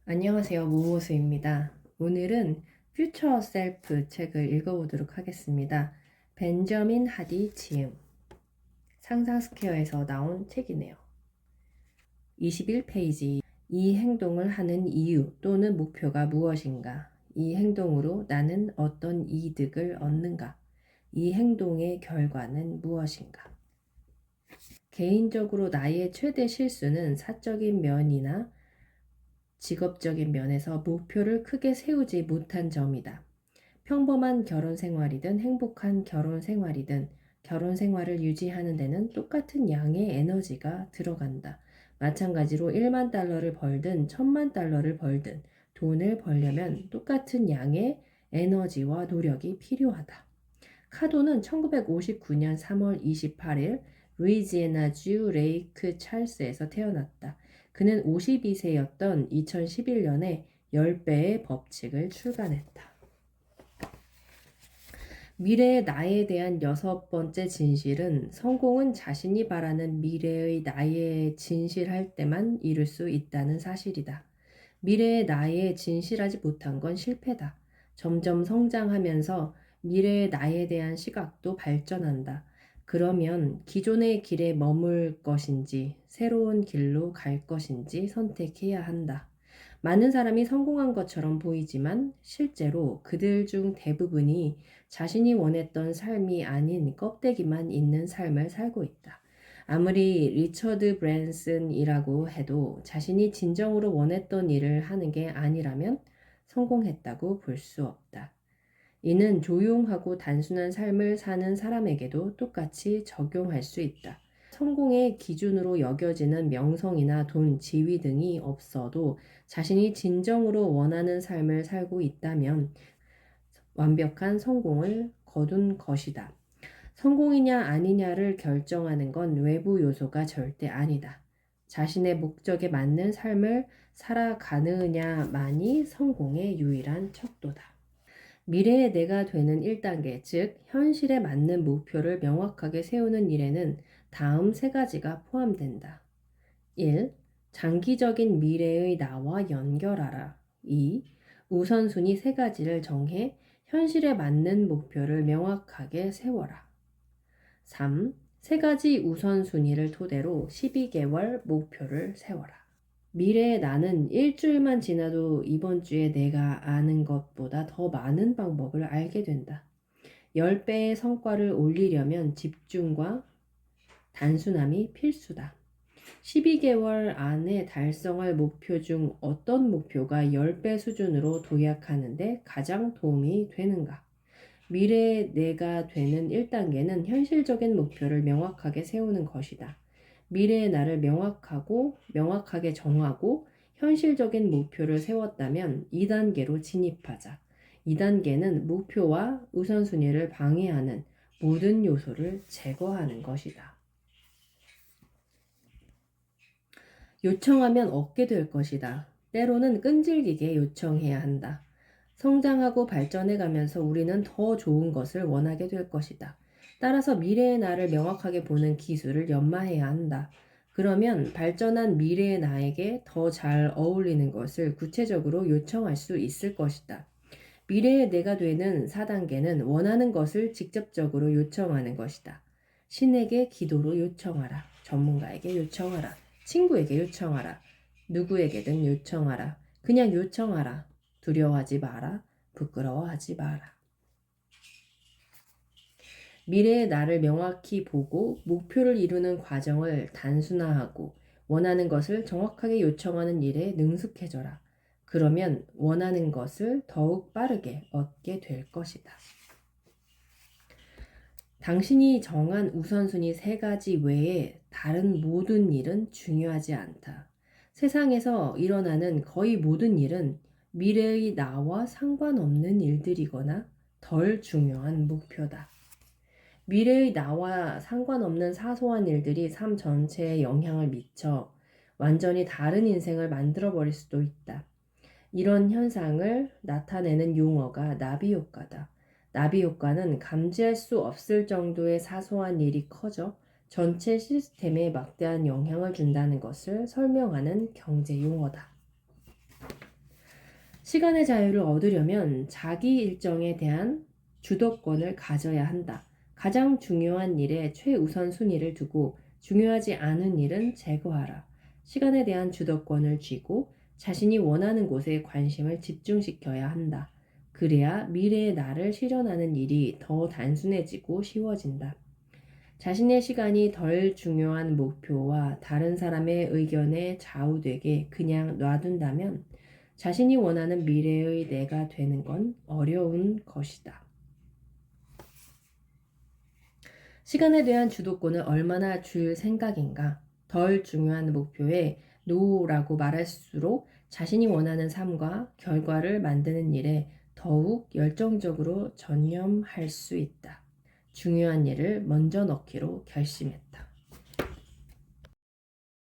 안녕하세요. 모모스입니다. 오늘은 퓨처 셀프 책을 읽어보도록 하겠습니다. 벤저민 하디 지음 상상 스퀘어에서 나온 책이네요. 21페이지. 이 행동을 하는 이유 또는 목표가 무엇인가? 이 행동으로 나는 어떤 이득을 얻는가? 이 행동의 결과는 무엇인가? 개인적으로 나의 최대 실수는 사적인 면이나 직업적인 면에서 목표를 크게 세우지 못한 점이다. 평범한 결혼 생활이든 행복한 결혼 생활이든 결혼 생활을 유지하는 데는 똑같은 양의 에너지가 들어간다. 마찬가지로 1만 달러를 벌든 1000만 달러를 벌든 돈을 벌려면 똑같은 양의 에너지와 노력이 필요하다. 카도는 1959년 3월 28일 루이지애나주 레이크 찰스에서 태어났다. 그는 52세였던 2011년에 10배의 법칙을 출간했다. 미래의 나에 대한 6번째 진실은 성공은 자신이 바라는 미래의 나에 진실할 때만 이룰 수 있다는 사실이다. 미래의 나에 진실하지 못한 건 실패다. 점점 성장하면서 미래의 나에 대한 시각도 발전한다. 그러면 기존의 길에 머물 것인지 새로운 길로 갈 것인지 선택해야 한다. 많은 사람이 성공한 것처럼 보이지만 실제로 그들 중 대부분이 자신이 원했던 삶이 아닌 껍데기만 있는 삶을 살고 있다. 아무리 리처드 브랜슨이라고 해도 자신이 진정으로 원했던 일을 하는 게 아니라면 성공했다고 볼 수 없다. 이는 조용하고 단순한 삶을 사는 사람에게도 똑같이 적용할 수 있다. 성공의 기준으로 여겨지는 명성이나 돈, 지위 등이 없어도 자신이 진정으로 원하는 삶을 살고 있다면 완벽한 성공을 거둔 것이다. 성공이냐 아니냐를 결정하는 건 외부 요소가 절대 아니다. 자신의 목적에 맞는 삶을 살아가느냐만이 성공의 유일한 척도다. 미래의 내가 되는 1단계, 즉 현실에 맞는 목표를 명확하게 세우는 일에는 다음 3가지가 포함된다. 1. 장기적인 미래의 나와 연결하라. 2. 우선순위 3가지를 정해 현실에 맞는 목표를 명확하게 세워라. 3. 3가지 우선순위를 토대로 12개월 목표를 세워라. 미래의 나는 일주일만 지나도 이번 주에 내가 아는 것보다 더 많은 방법을 알게 된다. 10배의 성과를 올리려면 집중과 단순함이 필수다. 12개월 안에 달성할 목표 중 어떤 목표가 10배 수준으로 도약하는데 가장 도움이 되는가? 미래의 내가 되는 1단계는 현실적인 목표를 명확하게 세우는 것이다. 미래의 나를 명확하게 정하고 현실적인 목표를 세웠다면 2단계로 진입하자. 2단계는 목표와 우선순위를 방해하는 모든 요소를 제거하는 것이다. 요청하면 얻게 될 것이다. 때로는 끈질기게 요청해야 한다. 성장하고 발전해가면서 우리는 더 좋은 것을 원하게 될 것이다. 따라서 미래의 나를 명확하게 보는 기술을 연마해야 한다. 그러면 발전한 미래의 나에게 더 잘 어울리는 것을 구체적으로 요청할 수 있을 것이다. 미래의 내가 되는 4단계는 원하는 것을 직접적으로 요청하는 것이다. 신에게 기도로 요청하라. 전문가에게 요청하라. 친구에게 요청하라. 누구에게든 요청하라. 그냥 요청하라. 두려워하지 마라. 부끄러워하지 마라. 미래의 나를 명확히 보고 목표를 이루는 과정을 단순화하고 원하는 것을 정확하게 요청하는 일에 능숙해져라. 그러면 원하는 것을 더욱 빠르게 얻게 될 것이다. 당신이 정한 우선순위 3가지 외에 다른 모든 일은 중요하지 않다. 세상에서 일어나는 거의 모든 일은 미래의 나와 상관없는 일들이거나 덜 중요한 목표다. 미래의 나와 상관없는 사소한 일들이 삶 전체에 영향을 미쳐 완전히 다른 인생을 만들어버릴 수도 있다. 이런 현상을 나타내는 용어가 나비 효과다. 나비 효과는 감지할 수 없을 정도의 사소한 일이 커져 전체 시스템에 막대한 영향을 준다는 것을 설명하는 경제 용어다. 시간의 자유를 얻으려면 자기 일정에 대한 주도권을 가져야 한다. 가장 중요한 일에 최우선 순위를 두고 중요하지 않은 일은 제거하라. 시간에 대한 주도권을 쥐고 자신이 원하는 곳에 관심을 집중시켜야 한다. 그래야 미래의 나를 실현하는 일이 더 단순해지고 쉬워진다. 자신의 시간이 덜 중요한 목표와 다른 사람의 의견에 좌우되게 그냥 놔둔다면 자신이 원하는 미래의 내가 되는 건 어려운 것이다. 시간에 대한 주도권을 얼마나 줄 생각인가? 덜 중요한 목표에 노라고 말할수록 자신이 원하는 삶과 결과를 만드는 일에 더욱 열정적으로 전념할 수 있다. 중요한 일을 먼저 넣기로 결심했다.